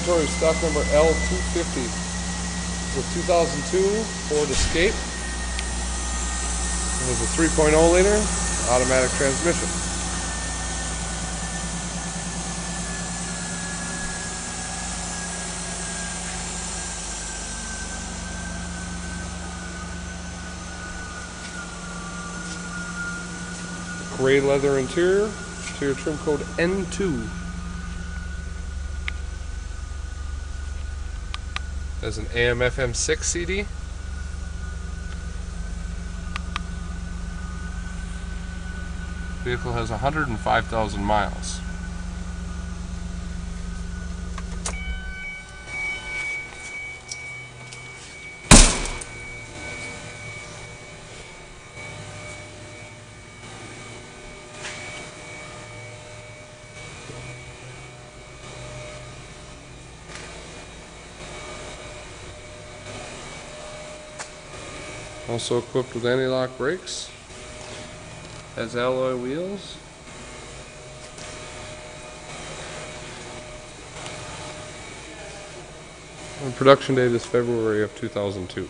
inventory stock number L0250 with 2002 Ford Escape. It was a 3.0 liter automatic transmission. Gray leather interior trim code N2. Has an AM/FM6 CD. Vehicle has 105,000 miles. Also equipped with anti-lock brakes. Has alloy wheels. And production date is February of 2002.